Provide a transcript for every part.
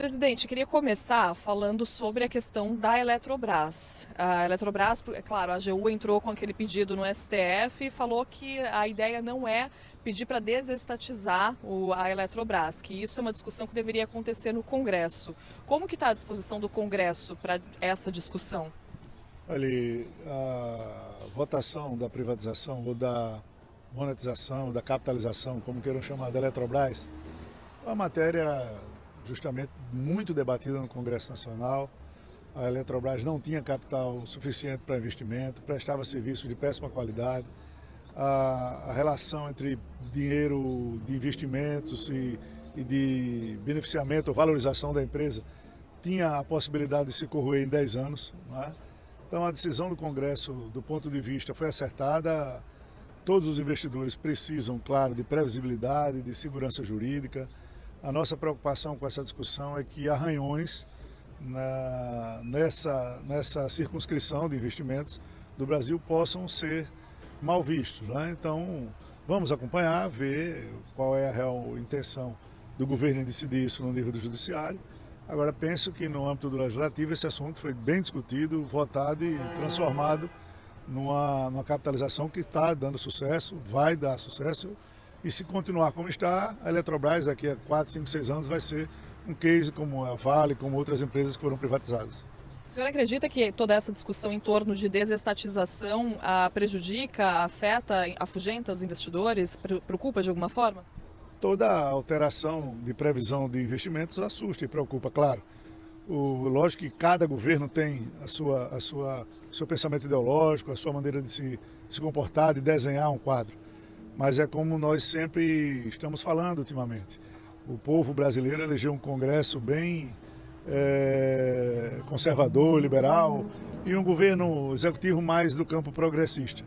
Presidente, queria começar falando sobre a questão da Eletrobras. A Eletrobras, é claro, a AGU entrou com aquele pedido no STF e falou que a ideia não é pedir para desestatizar a Eletrobras, que isso é uma discussão que deveria acontecer no Congresso. Como que está a disposição do Congresso para essa discussão? Olha, a votação da privatização ou da monetização, da capitalização, como queiram chamar, da Eletrobras, é uma matéria justamente muito debatida no Congresso Nacional. A Eletrobras não tinha capital suficiente para investimento, prestava serviços de péssima qualidade. A relação entre dinheiro de investimentos e de beneficiamento ou valorização da empresa tinha a possibilidade de se corroer em 10 anos. Não é? Então a decisão do Congresso, do ponto de vista, foi acertada. Todos os investidores precisam, claro, de previsibilidade, de segurança jurídica. A nossa preocupação com essa discussão é que arranhões nessa circunscrição de investimentos do Brasil possam ser mal vistos. Né? Então, vamos acompanhar, ver qual é a real intenção do governo em decidir isso no nível do judiciário. Agora, penso que no âmbito do legislativo esse assunto foi bem discutido, votado e transformado numa capitalização que está dando sucesso, vai dar sucesso. E se continuar como está, a Eletrobras daqui a 4, 5, 6 anos vai ser um case como a Vale, como outras empresas que foram privatizadas. O senhor acredita que toda essa discussão em torno de desestatização prejudica, afeta, afugenta os investidores, preocupa de alguma forma? Toda alteração de previsão de investimentos assusta e preocupa, claro. Lógico que cada governo tem seu pensamento ideológico, a sua maneira de se comportar, de desenhar um quadro. Mas é como nós sempre estamos falando ultimamente. O povo brasileiro elegeu um Congresso bem conservador, liberal, e um governo executivo mais do campo progressista.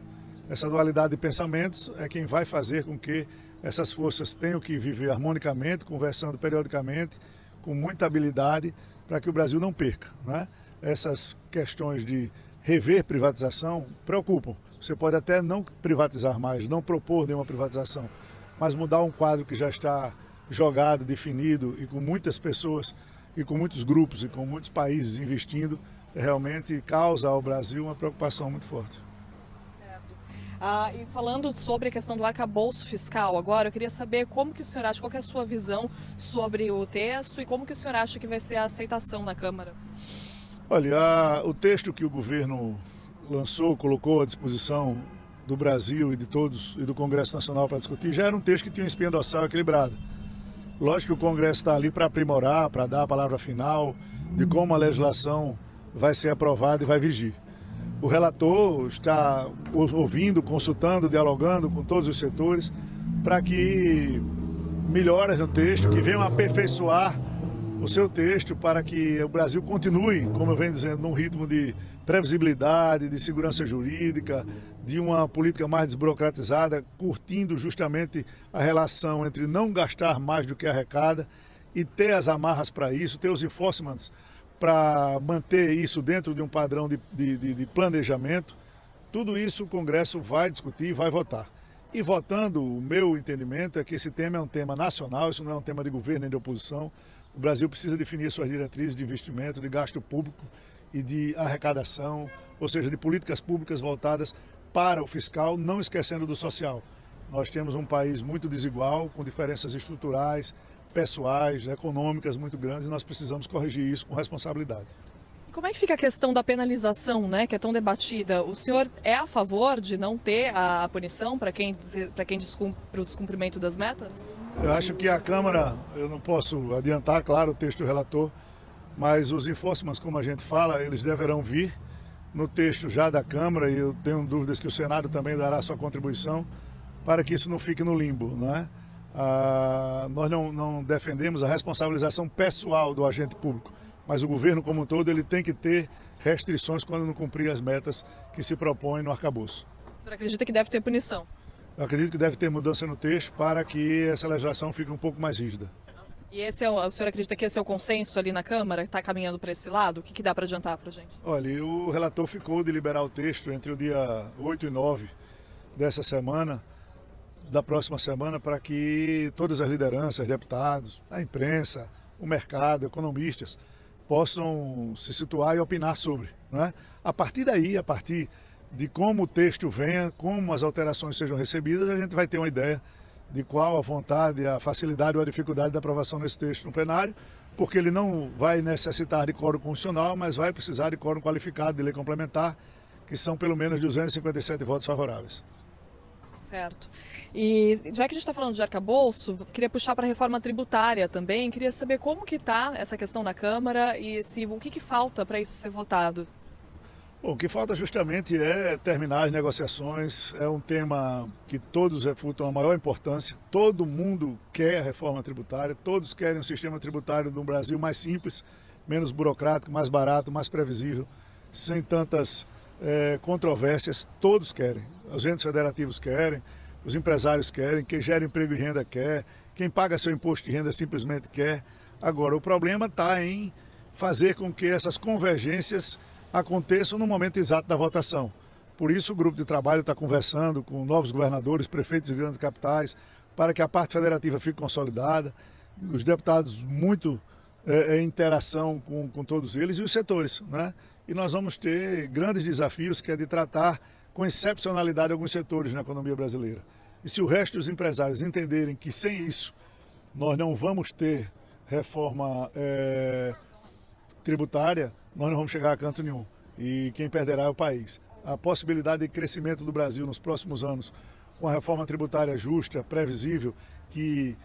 Essa dualidade de pensamentos é quem vai fazer com que essas forças tenham que viver harmonicamente, conversando periodicamente, com muita habilidade, para que o Brasil não perca. Né? Essas questões de rever privatização preocupam. Você pode até não privatizar mais, não propor nenhuma privatização, mas mudar um quadro que já está jogado, definido e com muitas pessoas e com muitos grupos e com muitos países investindo, realmente causa ao Brasil uma preocupação muito forte. E falando sobre a questão do arcabouço fiscal agora, eu queria saber como que o senhor acha, qual que é a sua visão sobre o texto e como que o senhor acha que vai ser a aceitação na Câmara? Olha, o texto que o governo lançou, colocou à disposição do Brasil e de todos e do Congresso Nacional para discutir, já era um texto que tinha um espinho dorsal equilibrado. Lógico que o Congresso está ali para aprimorar, para dar a palavra final de como a legislação vai ser aprovada e vai vigir. O relator está ouvindo, consultando, dialogando com todos os setores para que melhores no texto, que venham aperfeiçoar o seu texto para que o Brasil continue, como eu venho dizendo, num ritmo de previsibilidade, de segurança jurídica, de uma política mais desburocratizada, curtindo justamente a relação entre não gastar mais do que arrecada e ter as amarras para isso, ter os enforcements para manter isso dentro de um padrão de planejamento. Tudo isso o Congresso vai discutir, vai votar. E votando, o meu entendimento é que esse tema é um tema nacional, isso não é um tema de governo nem de oposição. O Brasil precisa definir suas diretrizes de investimento, de gasto público e de arrecadação, ou seja, de políticas públicas voltadas para o fiscal, não esquecendo do social. Nós temos um país muito desigual, com diferenças estruturais, pessoais, econômicas muito grandes, e nós precisamos corrigir isso com responsabilidade. E como é que fica a questão da penalização, né, que é tão debatida? O senhor é a favor de não ter a punição para quem descumpre o descumprimento das metas? Eu acho que a Câmara, eu não posso adiantar, claro, o texto do relator, mas os enforcements, como a gente fala, eles deverão vir no texto já da Câmara, e eu tenho dúvidas que o Senado também dará sua contribuição para que isso não fique no limbo, não é? Nós não defendemos a responsabilização pessoal do agente público, mas o governo como um todo ele tem que ter restrições quando não cumprir as metas que se propõem no arcabouço. O senhor acredita que deve ter punição? Eu acredito que deve ter mudança no texto para que essa legislação fique um pouco mais rígida. E o senhor acredita que esse é o consenso ali na Câmara, está caminhando para esse lado? O que dá para adiantar para a gente? Olha, o relator ficou de liberar o texto entre o dia 8 e 9 dessa semana, da próxima semana, para que todas as lideranças, deputados, a imprensa, o mercado, economistas, possam se situar e opinar sobre. Não é? A partir daí, a partir de como o texto venha, como as alterações sejam recebidas, a gente vai ter uma ideia de qual a vontade, a facilidade ou a dificuldade da aprovação desse texto no plenário, porque ele não vai necessitar de quórum constitucional, mas vai precisar de quórum qualificado de lei complementar, que são pelo menos 257 votos favoráveis. Certo. E já que a gente está falando de arcabouço, queria puxar para a reforma tributária também. Queria saber como que está essa questão na Câmara e o que falta para isso ser votado. Bom, o que falta justamente é terminar as negociações. É um tema que todos refutam a maior importância. Todo mundo quer a reforma tributária, todos querem um sistema tributário no Brasil mais simples, menos burocrático, mais barato, mais previsível, sem tantas controvérsias. Todos querem. Os entes federativos querem, os empresários querem, quem gera emprego e renda quer, quem paga seu imposto de renda simplesmente quer. Agora, o problema está em fazer com que essas convergências aconteçam no momento exato da votação. Por isso o grupo de trabalho está conversando com novos governadores, prefeitos de grandes capitais, para que a parte federativa fique consolidada, os deputados muito em interação com todos eles e os setores, né? E nós vamos ter grandes desafios, que é de tratar com excepcionalidade alguns setores na economia brasileira. E se o resto dos empresários entenderem que sem isso nós não vamos ter reforma tributária, nós não vamos chegar a canto nenhum. E quem perderá é o país. A possibilidade de crescimento do Brasil nos próximos anos, com a reforma tributária justa, previsível, que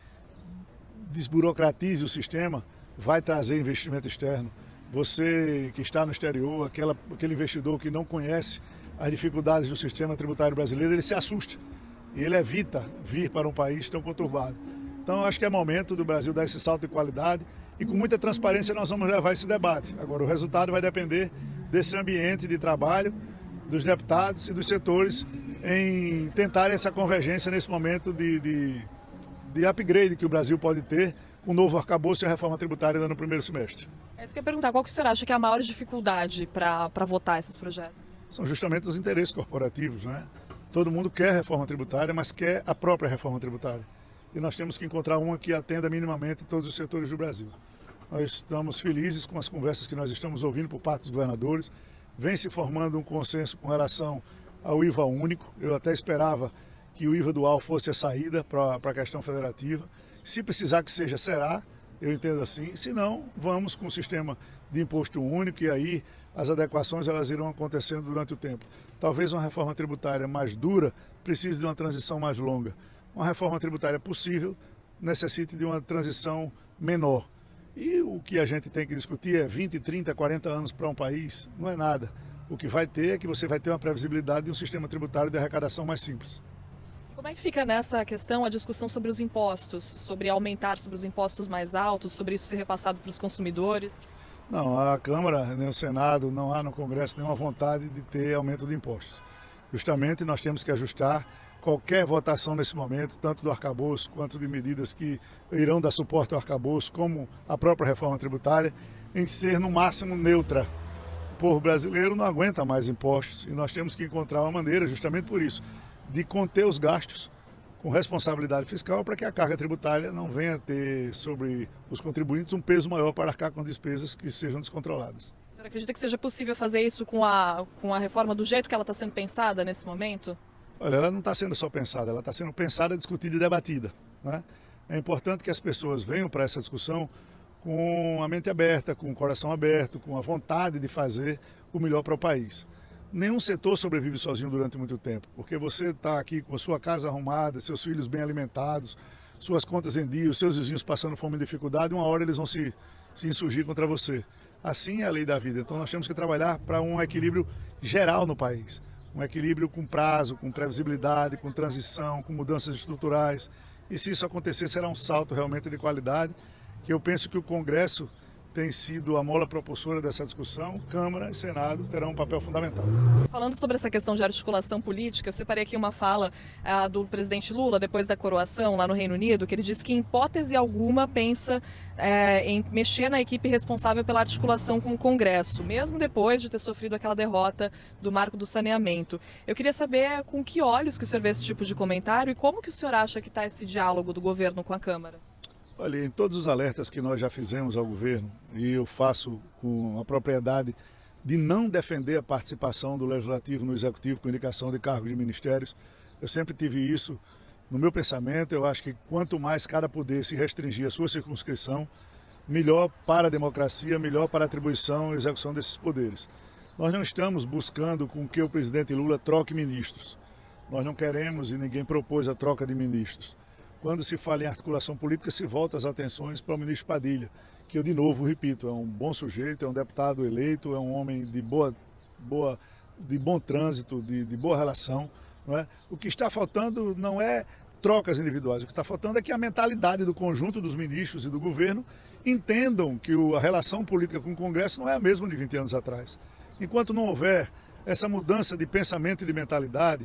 desburocratize o sistema, vai trazer investimento externo. Você que está no exterior, aquele investidor que não conhece as dificuldades do sistema tributário brasileiro, ele se assusta e ele evita vir para um país tão conturbado. Então, acho que é momento do Brasil dar esse salto de qualidade e com muita transparência nós vamos levar esse debate. Agora, o resultado vai depender desse ambiente de trabalho, dos deputados e dos setores em tentar essa convergência nesse momento de upgrade que o Brasil pode ter com o novo arcabouço e a reforma tributária no primeiro semestre. É isso que eu ia perguntar, qual que o senhor acha que é a maior dificuldade para votar esses projetos? São justamente os interesses corporativos, né? Todo mundo quer reforma tributária, mas quer a própria reforma tributária. E nós temos que encontrar uma que atenda minimamente todos os setores do Brasil. Nós estamos felizes com as conversas que nós estamos ouvindo por parte dos governadores. Vem se formando um consenso com relação ao IVA único. Eu até esperava que o IVA dual fosse a saída para a questão federativa. Se precisar que seja, será. Eu entendo assim. Se não, vamos com o sistema de imposto único e aí as adequações elas irão acontecendo durante o tempo. Talvez uma reforma tributária mais dura precise de uma transição mais longa. Uma reforma tributária possível necessite de uma transição menor. E o que a gente tem que discutir é 20, 30, 40 anos para um país, não é nada. O que vai ter é que você vai ter uma previsibilidade de um sistema tributário de arrecadação mais simples. Como é que fica nessa questão a discussão sobre os impostos, sobre aumentar sobre os impostos mais altos, sobre isso ser repassado para os consumidores? Não, a Câmara, nem o Senado, não há no Congresso nenhuma vontade de ter aumento de impostos. Justamente nós temos que ajustar qualquer votação nesse momento, tanto do arcabouço quanto de medidas que irão dar suporte ao arcabouço, como a própria reforma tributária, em ser no máximo neutra. O povo brasileiro não aguenta mais impostos e nós temos que encontrar uma maneira, justamente por isso, de conter os gastos com responsabilidade fiscal para que a carga tributária não venha a ter sobre os contribuintes um peso maior para arcar com despesas que sejam descontroladas. O senhor acredita que seja possível fazer isso com a reforma do jeito que ela está sendo pensada nesse momento? Olha, ela não está sendo só pensada, ela está sendo pensada, discutida e debatida, né? É importante que as pessoas venham para essa discussão com a mente aberta, com o coração aberto, com a vontade de fazer o melhor para o país. Nenhum setor sobrevive sozinho durante muito tempo, porque você está aqui com a sua casa arrumada, seus filhos bem alimentados, suas contas em dia, os seus vizinhos passando fome e dificuldade, uma hora eles vão se insurgir contra você. Assim é a lei da vida. Então nós temos que trabalhar para um equilíbrio geral no país. Um equilíbrio com prazo, com previsibilidade, com transição, com mudanças estruturais. E se isso acontecer, será um salto realmente de qualidade, que eu penso que o Congresso tem sido a mola propulsora dessa discussão. Câmara e Senado terão um papel fundamental. Falando sobre essa questão de articulação política, eu separei aqui uma fala do presidente Lula, depois da coroação lá no Reino Unido, que ele disse que em hipótese alguma pensa em mexer na equipe responsável pela articulação com o Congresso, mesmo depois de ter sofrido aquela derrota do marco do saneamento. Eu queria saber com que olhos que o senhor vê esse tipo de comentário e como que o senhor acha que está esse diálogo do governo com a Câmara? Olha, em todos os alertas que nós já fizemos ao governo, e eu faço com a propriedade de não defender a participação do Legislativo no Executivo com indicação de cargos de ministérios, eu sempre tive isso no meu pensamento. Eu acho que quanto mais cada poder se restringir à sua circunscrição, melhor para a democracia, melhor para a atribuição e execução desses poderes. Nós não estamos buscando com que o presidente Lula troque ministros. Nós não queremos, e ninguém propôs a troca de ministros. Quando se fala em articulação política, se volta as atenções para o ministro Padilha, que eu de novo repito, é um bom sujeito, é um deputado eleito, é um homem de bom trânsito, de boa relação. Não é? O que está faltando não é trocas individuais, o que está faltando é que a mentalidade do conjunto dos ministros e do governo entendam que a relação política com o Congresso não é a mesma de 20 anos atrás. Enquanto não houver essa mudança de pensamento e de mentalidade,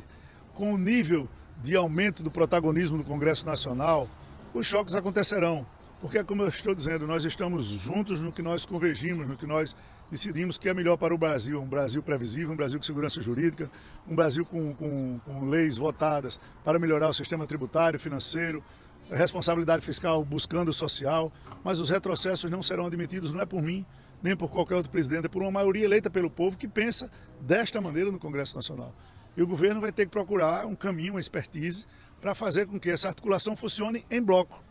com o nível de aumento do protagonismo do Congresso Nacional, os choques acontecerão. Porque, como eu estou dizendo, nós estamos juntos no que nós convergimos, no que nós decidimos que é melhor para o Brasil. Um Brasil previsível, um Brasil com segurança jurídica, um Brasil com leis votadas para melhorar o sistema tributário, financeiro, responsabilidade fiscal buscando o social. Mas os retrocessos não serão admitidos, não é por mim, nem por qualquer outro presidente, é por uma maioria eleita pelo povo que pensa desta maneira no Congresso Nacional. E o governo vai ter que procurar um caminho, uma expertise, para fazer com que essa articulação funcione em bloco.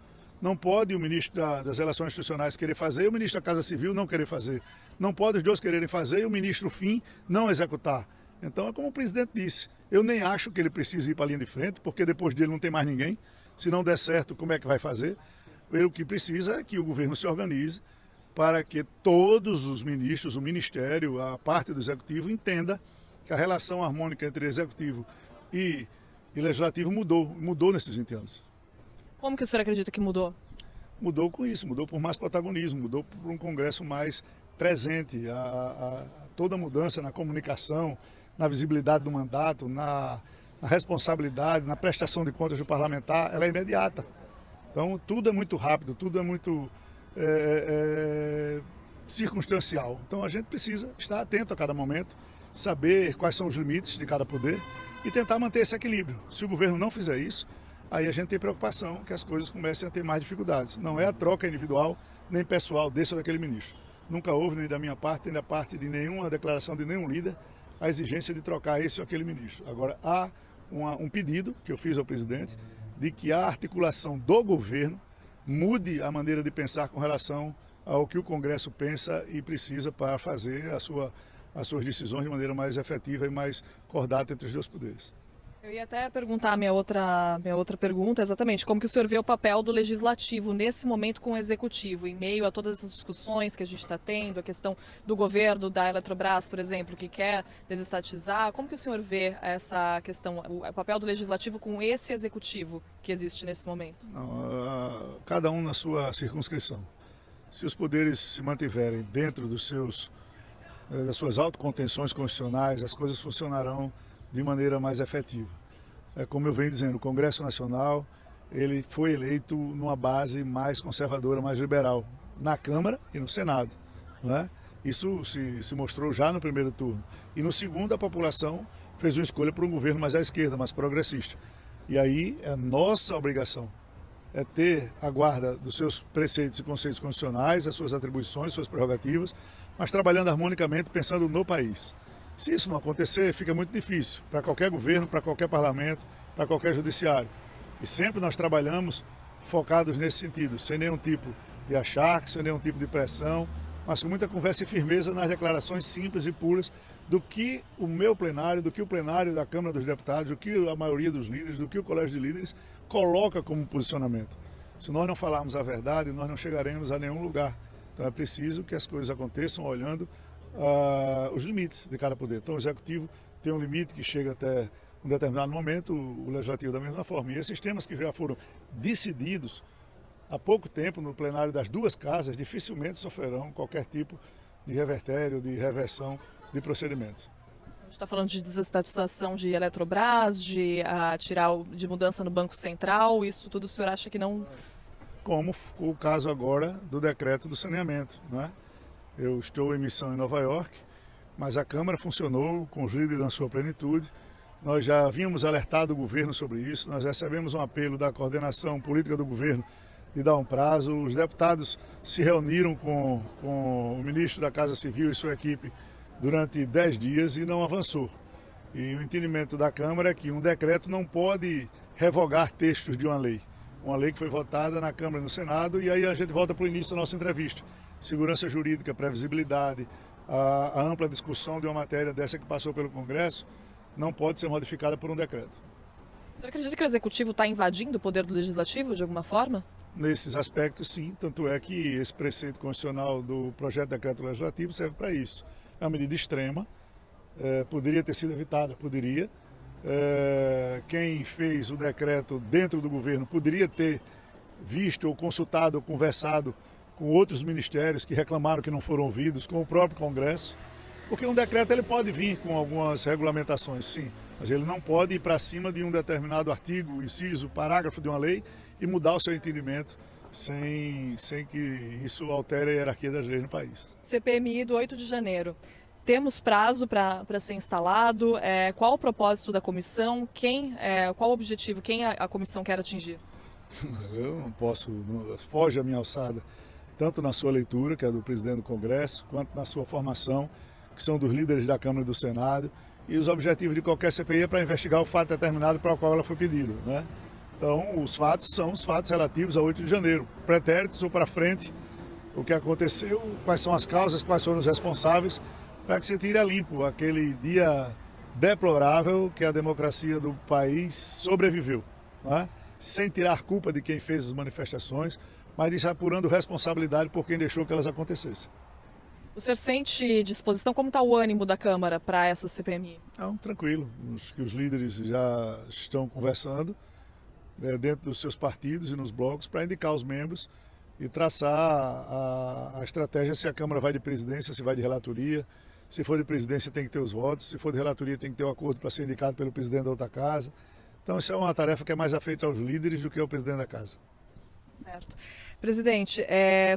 Não pode o ministro das Relações Institucionais querer fazer e o ministro da Casa Civil não querer fazer. Não pode os dois quererem fazer e o ministro fim não executar. Então é como o presidente disse, eu nem acho que ele precise ir para a linha de frente, porque depois dele não tem mais ninguém. Se não der certo, como é que vai fazer? O que precisa é que o governo se organize para que todos os ministros, o ministério, a parte do executivo, entenda que a relação harmônica entre executivo e legislativo mudou nesses 20 anos. Como que o senhor acredita que mudou? Mudou com isso, mudou por mais protagonismo, mudou por um Congresso mais presente, toda mudança na comunicação, na visibilidade do mandato, na responsabilidade, na prestação de contas do parlamentar, ela é imediata. Então tudo é muito rápido, tudo é muito circunstancial. Então a gente precisa estar atento a cada momento, saber quais são os limites de cada poder e tentar manter esse equilíbrio. Se o governo não fizer isso, aí a gente tem preocupação que as coisas comecem a ter mais dificuldades. Não é a troca individual nem pessoal desse ou daquele ministro. Nunca houve, nem da minha parte, nem da parte de nenhuma declaração de nenhum líder, a exigência de trocar esse ou aquele ministro. Agora, há um pedido que eu fiz ao presidente de que a articulação do governo mude a maneira de pensar com relação ao que o Congresso pensa e precisa para fazer as suas decisões de maneira mais efetiva e mais cordata entre os dois poderes. Eu ia até perguntar a minha outra pergunta, exatamente, como que o senhor vê o papel do Legislativo nesse momento com o Executivo, em meio a todas essas discussões que a gente está tendo, a questão do governo da Eletrobras, por exemplo, que quer desestatizar, como que o senhor vê essa questão, o papel do Legislativo com esse Executivo que existe nesse momento? Não, cada um na sua circunscrição. Se os poderes se mantiverem dentro das suas autocontenções constitucionais, as coisas funcionarão de maneira mais efetiva. Como eu venho dizendo, o Congresso Nacional ele foi eleito numa base mais conservadora, mais liberal, na Câmara e no Senado. Não é? Isso se mostrou já no primeiro turno. E no segundo, a população fez uma escolha por um governo mais à esquerda, mais progressista. E aí, é nossa obrigação é ter a guarda dos seus preceitos e conceitos constitucionais, as suas atribuições, suas prerrogativas, mas trabalhando harmonicamente, pensando no país. Se isso não acontecer, fica muito difícil para qualquer governo, para qualquer parlamento, para qualquer judiciário. E sempre nós trabalhamos focados nesse sentido, sem nenhum tipo de achaque, sem nenhum tipo de pressão, mas com muita conversa e firmeza nas declarações simples e puras do que o meu plenário, do que o plenário da Câmara dos Deputados, do que a maioria dos líderes, do que o Colégio de Líderes coloca como posicionamento. Se nós não falarmos a verdade, nós não chegaremos a nenhum lugar. Então é preciso que as coisas aconteçam olhando os limites de cada poder. Então o Executivo tem um limite que chega até um determinado momento, o Legislativo da mesma forma. E esses temas que já foram decididos há pouco tempo no plenário das duas casas dificilmente sofrerão qualquer tipo de revertério, de reversão de procedimentos. A gente está falando de desestatização de Eletrobras, de de mudança no Banco Central, isso tudo o senhor acha que não... Como o caso agora do decreto do saneamento, não é? Eu estou em missão em Nova York, mas a Câmara funcionou com os líderes na sua plenitude. Nós já havíamos alertado o governo sobre isso, nós recebemos um apelo da coordenação política do governo de dar um prazo. Os deputados se reuniram com o ministro da Casa Civil e sua equipe durante 10 dias e não avançou. E o entendimento da Câmara é que um decreto não pode revogar textos de uma lei que foi votada na Câmara e no Senado, e aí a gente volta para o início da nossa entrevista. Segurança jurídica, previsibilidade, a ampla discussão de uma matéria dessa que passou pelo Congresso não pode ser modificada por um decreto. Você acredita que o Executivo está invadindo o poder do Legislativo de alguma forma? Nesses aspectos, sim, tanto é que esse preceito constitucional do projeto de decreto legislativo serve para isso. É uma medida extrema, poderia ter sido evitada, poderia. Quem fez o decreto dentro do governo poderia ter visto ou consultado ou conversado com outros ministérios que reclamaram que não foram ouvidos, com o próprio Congresso, porque um decreto ele pode vir com algumas regulamentações, sim, mas ele não pode ir para cima de um determinado artigo, inciso, parágrafo de uma lei e mudar o seu entendimento sem que isso altere a hierarquia das leis no país. CPMI do 8 de janeiro. Temos prazo para ser instalado? Qual o propósito da comissão? Qual o objetivo? Quem a comissão quer atingir? Eu não posso, foge a minha alçada, tanto na sua leitura, que é do presidente do Congresso, quanto na sua formação, que são dos líderes da Câmara e do Senado. E os objetivos de qualquer CPI é para investigar o fato determinado para o qual ela foi pedida, né? Então, os fatos são os fatos relativos a 8 de janeiro, pretéritos ou para frente, o que aconteceu, quais são as causas, quais foram os responsáveis, para que se tire a limpo aquele dia deplorável que a democracia do país sobreviveu, né? Sem tirar culpa de quem fez as manifestações, mas apurando responsabilidade por quem deixou que elas acontecessem. O senhor sente disposição? Como está o ânimo da Câmara para essa CPMI? Não, tranquilo, os líderes já estão conversando dentro dos seus partidos e nos blocos para indicar os membros e traçar a estratégia se a Câmara vai de presidência, se vai de relatoria. Se for de presidência tem que ter os votos, se for de relatoria tem que ter o acordo para ser indicado pelo presidente da outra casa. Então isso é uma tarefa que é mais afeita aos líderes do que ao presidente da casa. Certo. Presidente,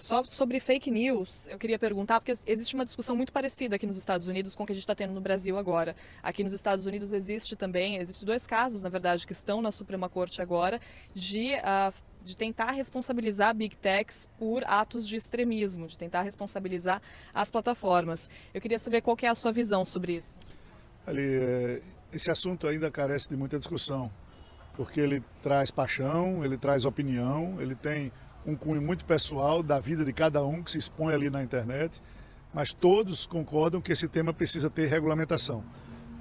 só sobre fake news, eu queria perguntar, porque existe uma discussão muito parecida aqui nos Estados Unidos com o que a gente está tendo no Brasil agora. Aqui nos Estados Unidos existem dois casos, na verdade, que estão na Suprema Corte agora, de tentar responsabilizar Big Techs por atos de extremismo, de tentar responsabilizar as plataformas. Eu queria saber qual que é a sua visão sobre isso. Esse assunto ainda carece de muita discussão, porque ele traz paixão, ele traz opinião, ele tem um cunho muito pessoal da vida de cada um que se expõe ali na internet, mas todos concordam que esse tema precisa ter regulamentação.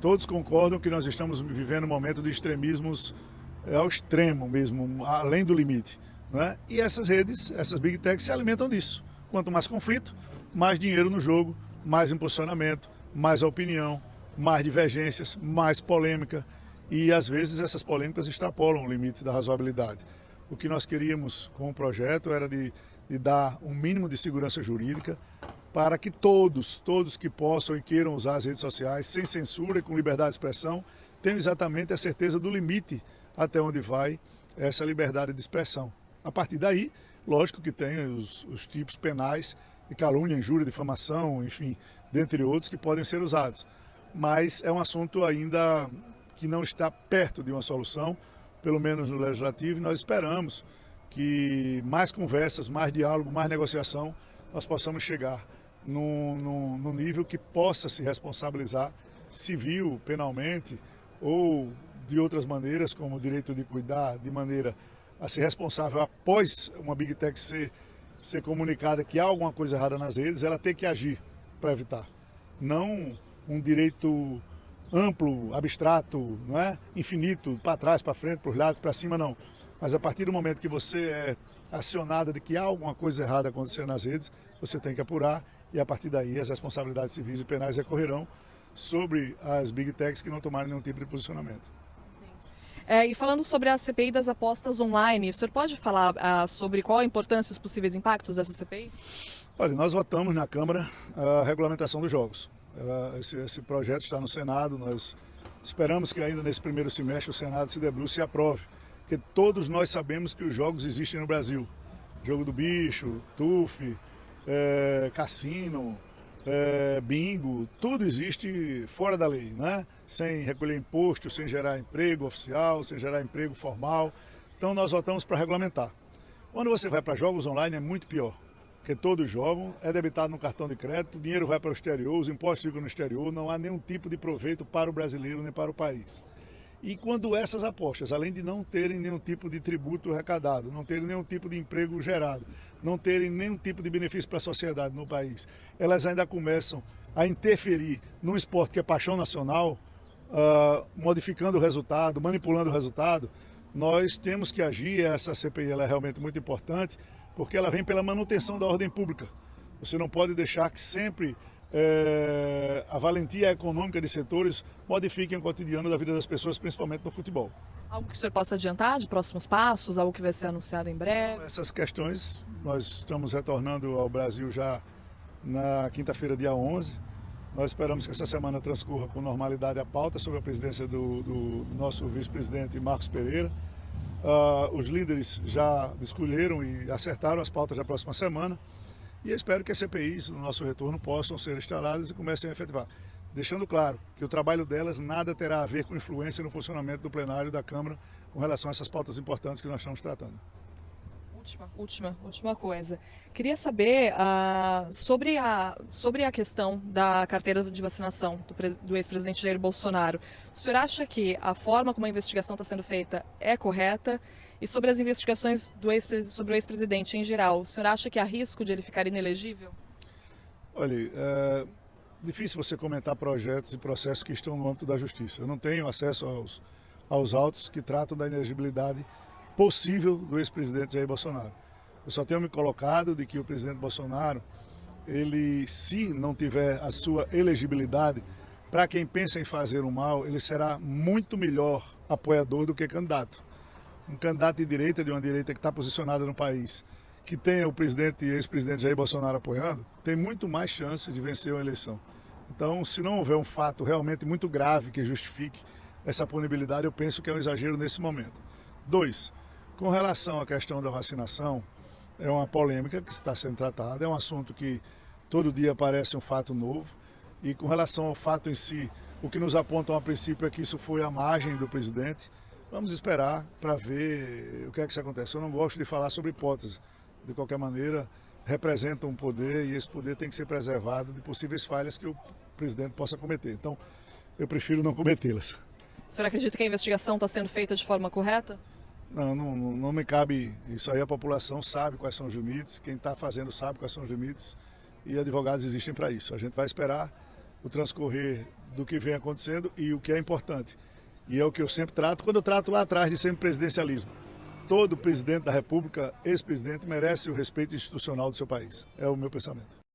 Todos concordam que nós estamos vivendo um momento de extremismos ao extremo mesmo, além do limite, né? E essas redes, essas big techs se alimentam disso. Quanto mais conflito, mais dinheiro no jogo, mais impulsionamento, mais opinião, mais divergências, mais polêmica. E às vezes essas polêmicas extrapolam o limite da razoabilidade. O que nós queríamos com o projeto era de dar um mínimo de segurança jurídica para que todos que possam e queiram usar as redes sociais sem censura e com liberdade de expressão tenham exatamente a certeza do limite até onde vai essa liberdade de expressão. A partir daí, lógico que tem os tipos penais de calúnia, injúria, difamação, enfim, dentre outros que podem ser usados. Mas é um assunto ainda que não está perto de uma solução, pelo menos no Legislativo, e nós esperamos que mais conversas, mais diálogo, mais negociação, nós possamos chegar num nível que possa se responsabilizar civil, penalmente, ou de outras maneiras, como o direito de cuidar, de maneira a ser responsável após uma Big Tech ser comunicada que há alguma coisa errada nas redes, ela ter que agir para evitar. Não um direito amplo, abstrato, não é? Infinito, para trás, para frente, para os lados, para cima, não. Mas a partir do momento que você é acionada de que há alguma coisa errada acontecendo nas redes, você tem que apurar e a partir daí as responsabilidades civis e penais recorrerão sobre as Big Techs que não tomarem nenhum tipo de posicionamento. E falando sobre a CPI das apostas online, o senhor pode falar sobre qual a importância e os possíveis impactos dessa CPI? Olha, nós votamos na Câmara a regulamentação dos jogos. Esse projeto está no Senado, nós esperamos que ainda nesse primeiro semestre o Senado se debruce e aprove, porque todos nós sabemos que os jogos existem no Brasil. Jogo do bicho, TUF, cassino, bingo, tudo existe fora da lei, né? Sem recolher imposto, sem gerar emprego oficial, sem gerar emprego formal. Então nós votamos para regulamentar. Quando você vai para jogos online é muito pior, porque todos jogam, é debitado no cartão de crédito, o dinheiro vai para o exterior, os impostos ficam no exterior, não há nenhum tipo de proveito para o brasileiro nem para o país. E quando essas apostas, além de não terem nenhum tipo de tributo arrecadado, não terem nenhum tipo de emprego gerado, não terem nenhum tipo de benefício para a sociedade no país, elas ainda começam a interferir num esporte que é paixão nacional, modificando o resultado, manipulando o resultado, nós temos que agir. Essa CPI ela é realmente muito importante, porque ela vem pela manutenção da ordem pública. Você não pode deixar que sempre a valentia econômica de setores modifiquem o cotidiano da vida das pessoas, principalmente no futebol. Algo que o senhor possa adiantar de próximos passos, algo que vai ser anunciado em breve? Essas questões, nós estamos retornando ao Brasil já na quinta-feira, dia 11. Nós esperamos que essa semana transcorra com normalidade a pauta sob a presidência do nosso vice-presidente Marcos Pereira. Os líderes já escolheram e acertaram as pautas da próxima semana. E eu espero que as CPIs, no nosso retorno, possam ser instaladas e comecem a efetivar. Deixando claro que o trabalho delas nada terá a ver com influência no funcionamento do plenário da Câmara com relação a essas pautas importantes que nós estamos tratando. Última coisa. Queria saber sobre a questão da carteira de vacinação do ex-presidente Jair Bolsonaro. O senhor acha que a forma como a investigação está sendo feita é correta? E sobre as investigações sobre o ex-presidente em geral, o senhor acha que há risco de ele ficar inelegível? Olha, é difícil você comentar projetos e processos que estão no âmbito da justiça. Eu não tenho acesso aos autos que tratam da inelegibilidade possível do ex-presidente Jair Bolsonaro. Eu só tenho me colocado de que o presidente Bolsonaro, ele, se não tiver a sua elegibilidade, para quem pensa em fazer o mal, ele será muito melhor apoiador do que candidato. Um candidato de direita, de uma direita que está posicionada no país, que tenha o presidente e ex-presidente Jair Bolsonaro apoiando, tem muito mais chance de vencer uma eleição. Então, se não houver um fato realmente muito grave que justifique essa punibilidade, eu penso que é um exagero nesse momento. 2. Com relação à questão da vacinação, é uma polêmica que está sendo tratada, é um assunto que todo dia aparece um fato novo. E com relação ao fato em si, o que nos apontam a princípio é que isso foi à margem do presidente. Vamos esperar para ver o que é que isso acontece. Eu não gosto de falar sobre hipótese. De qualquer maneira, representa um poder e esse poder tem que ser preservado de possíveis falhas que o presidente possa cometer. Então, eu prefiro não cometê-las. O senhor acredita que a investigação está sendo feita de forma correta? Não me cabe isso aí. A população sabe quais são os limites, quem está fazendo sabe quais são os limites e advogados existem para isso. A gente vai esperar o transcorrer do que vem acontecendo e o que é importante. E é o que eu sempre trato, quando eu trato lá atrás de semipresidencialismo. Todo presidente da República, ex-presidente, merece o respeito institucional do seu país. É o meu pensamento.